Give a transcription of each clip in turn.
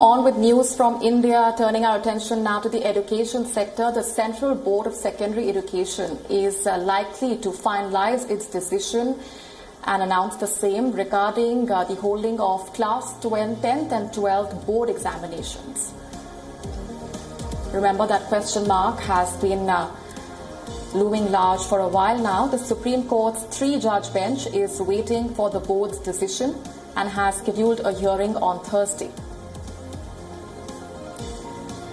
On with news from India, turning our attention now to the education sector. The Central Board of Secondary Education is likely to finalize its decision and announce the same regarding the holding of Class 10th and 12th board examinations. Remember that question mark has been looming large for a while now. The Supreme Court's 3-judge bench is waiting for the board's decision and has scheduled a hearing on Thursday.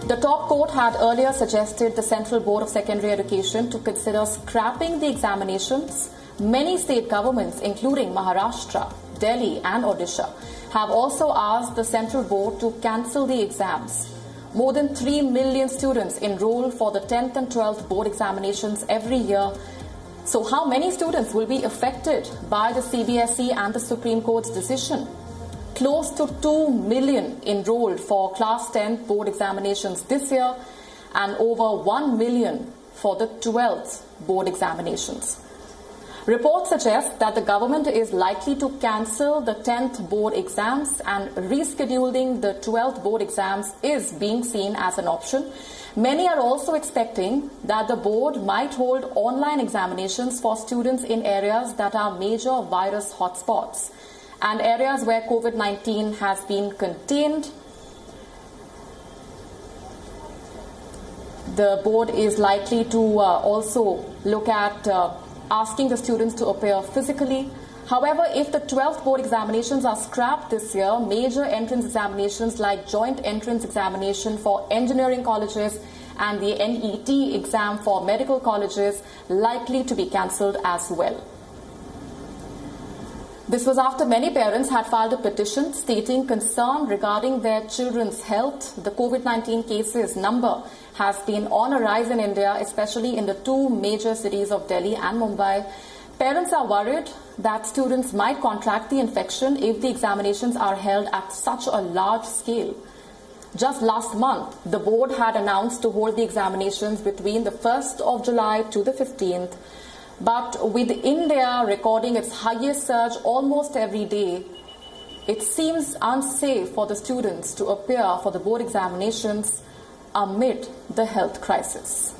The top court had earlier suggested the Central Board of Secondary Education to consider scrapping the examinations. Many state governments, including Maharashtra, Delhi and Odisha, have also asked the Central Board to cancel the exams. More than 3 million students enroll for the 10th and 12th board examinations every year. So how many students will be affected by the CBSE and the Supreme Court's decision? Close to 2 million enrolled for Class 10 board examinations this year and over 1 million for the 12th board examinations. Reports suggest that the government is likely to cancel the 10th board exams and rescheduling the 12th board exams is being seen as an option. Many are also expecting that the board might hold online examinations for students in areas that are major virus hotspots and areas where COVID-19 has been contained. The board is likely to also look at asking the students to appear physically. However, if the 12th board examinations are scrapped this year, major entrance examinations like joint entrance examination for engineering colleges and the NET exam for medical colleges likely to be cancelled as well. This was after many parents had filed a petition stating concern regarding their children's health. The COVID-19 cases number has been on a rise in India, especially in the 2 major cities of Delhi and Mumbai. Parents are worried that students might contract the infection if the examinations are held at such a large scale. Just last month, the board had announced to hold the examinations between the 1st of July to the 15th. But with India recording its highest surge almost every day, it seems unsafe for the students to appear for the board examinations amid the health crisis.